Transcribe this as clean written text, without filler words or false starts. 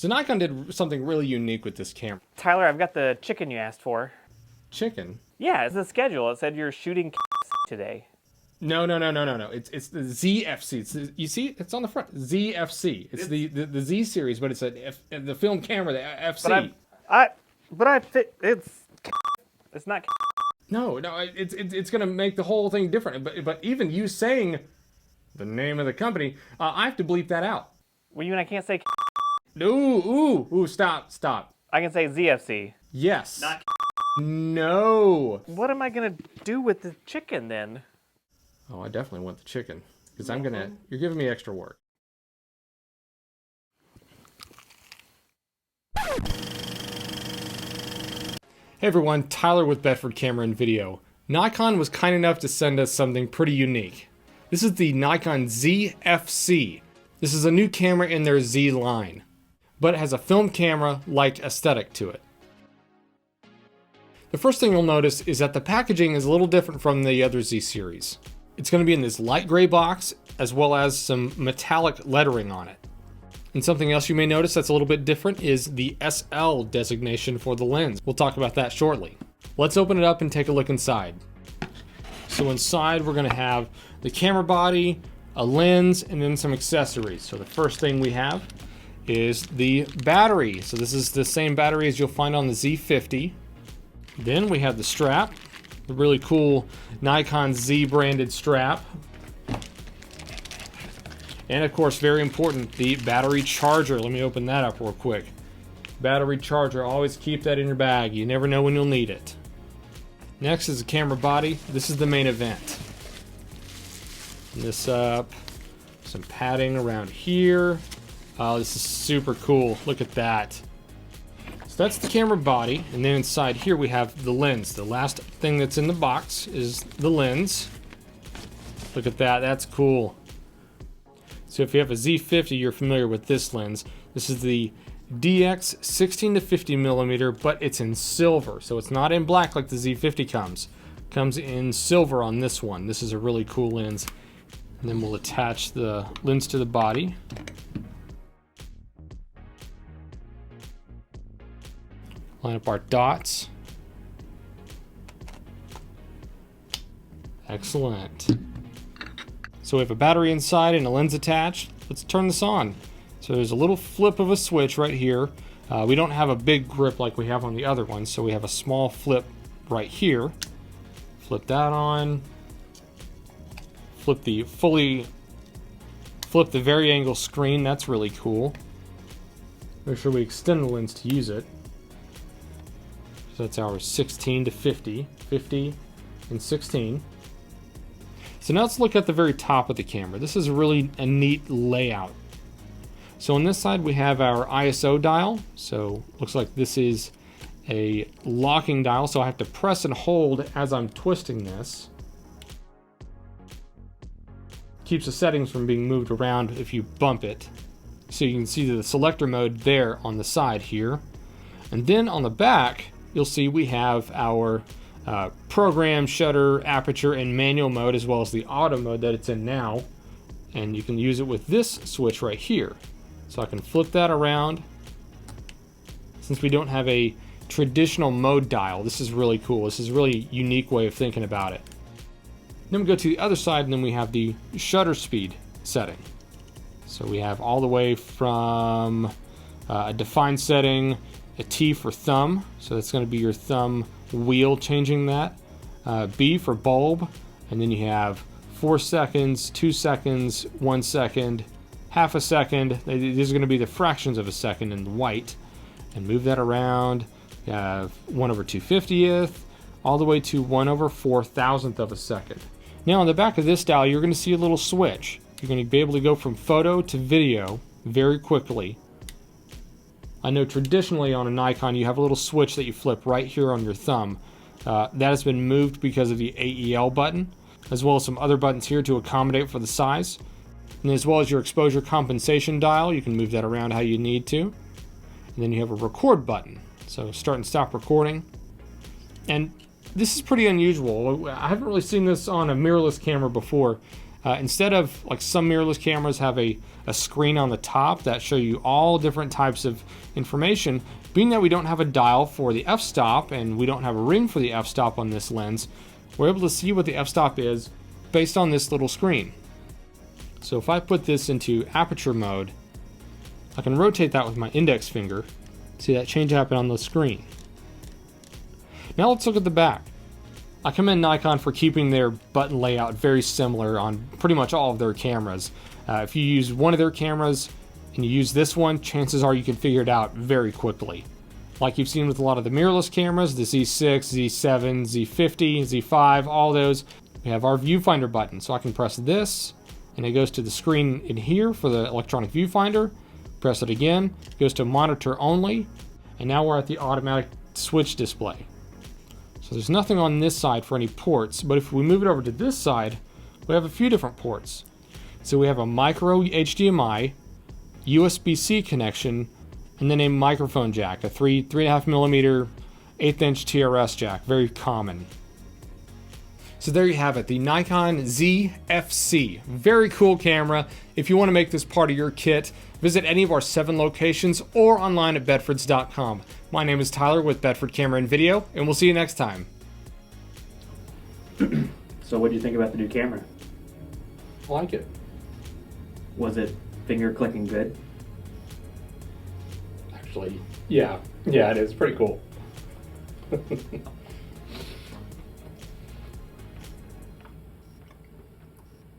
So Nikon did something really unique with this camera. Tyler, I've got the chicken you asked for. Chicken? Yeah, it's the schedule. It said you're shooting today. No. It's the ZFC. You see, it's on the front. ZFC. It's the Z series, but it's the film camera, the FC. It's not. No, it's gonna make the whole thing different. But even you saying the name of the company, I have to bleep that out. Well, you mean I can't say? Ooh, stop. I can say ZFC. Yes. No. What am I gonna do with the chicken then? Oh, I definitely want the chicken because you're giving me extra work. Hey everyone, Tyler with Bedford Camera and Video. Nikon was kind enough to send us something pretty unique. This is the Nikon ZFC. This is a new camera in their Z line, but it has a film camera-like aesthetic to it. The first thing you'll notice is that the packaging is a little different from the other Z series. It's going to be in this light gray box, as well as some metallic lettering on it. And something else you may notice that's a little bit different is the SL designation for the lens. We'll talk about that shortly. Let's open it up and take a look inside. So inside we're going to have the camera body, a lens, and then some accessories. So the first thing we have is the battery. So this is the same battery as you'll find on the Z50. Then we have the strap, the really cool Nikon Z branded strap. And of course, very important, the battery charger. Let me open that up real quick. Battery charger, always keep that in your bag. You never know when you'll need it. Next is the camera body. This is the main event. Open this up, some padding around here. Oh, this is super cool. Look at that. So that's the camera body, and then inside here we have the lens. The last thing that's in the box is the lens. Look at that, that's cool. So if you have a Z50, you're familiar with this lens. This is the DX 16-50mm, but it's in silver. So it's not in black like the Z50 comes. It comes in silver on this one. This is a really cool lens. And then we'll attach the lens to the body. Line up our dots. Excellent. So we have a battery inside and a lens attached. Let's turn this on. So there's a little flip of a switch right here. We don't have a big grip like we have on the other ones, so we have a small flip right here. Flip that on. Flip the vari-angle screen. That's really cool. Make sure we extend the lens to use it. So that's our 16-50, 50 and 16. So now let's look at the very top of the camera. This is really a neat layout. So on this side we have our ISO dial. So looks like this is a locking dial, so I have to press and hold as I'm twisting this. Keeps the settings from being moved around if you bump it. So you can see the selector mode there on the side here. And then on the back, you'll see we have our program, shutter, aperture, and manual mode, as well as the auto mode that it's in now. And you can use it with this switch right here. So I can flip that around. Since we don't have a traditional mode dial, this is really cool. This is a really unique way of thinking about it. Then we go to the other side, and then we have the shutter speed setting. So we have all the way from a defined setting, a T for thumb, so that's going to be your thumb wheel, changing that. B for bulb, and then you have 4 seconds, 2 seconds, 1 second, half a second. These are going to be the fractions of a second in white. And move that around. You have 1/250th, all the way to 1/4000th of a second. Now on the back of this dial, you're going to see a little switch. You're going to be able to go from photo to video very quickly. I know traditionally on a Nikon you have a little switch that you flip right here on your thumb. That has been moved because of the AEL button, as well as some other buttons here to accommodate for the size. And as well as your exposure compensation dial, you can move that around how you need to. And then you have a record button, so start and stop recording. And this is pretty unusual. I haven't really seen this on a mirrorless camera before. Instead of like some mirrorless cameras have a screen on the top that show you all different types of information, being that we don't have a dial for the f-stop and we don't have a ring for the f-stop on this lens, we're able to see what the f-stop is based on this little screen. So if I put this into aperture mode, I can rotate that with my index finger. See that change happen on the screen. Now let's look at the back. I commend Nikon for keeping their button layout very similar on pretty much all of their cameras. If you use one of their cameras and you use this one, chances are you can figure it out very quickly. Like you've seen with a lot of the mirrorless cameras, the Z6, Z7, Z50, Z5, all those, we have our viewfinder button. So I can press this and it goes to the screen in here for the electronic viewfinder. Press it again, it goes to monitor only, and now we're at the automatic switch display. So there's nothing on this side for any ports, but if we move it over to this side, we have a few different ports. So we have a micro HDMI, USB-C connection, and then a microphone jack, a 3.5 millimeter 1/8 inch TRS jack, very common. So there you have it, the Nikon ZFC. Very cool camera. If you want to make this part of your kit, visit any of our 7 locations or online at bedfords.com. My name is Tyler with Bedford Camera and Video, and we'll see you next time. So what do you think about the new camera? I like it. Was it finger clicking good? Actually, yeah, it is pretty cool.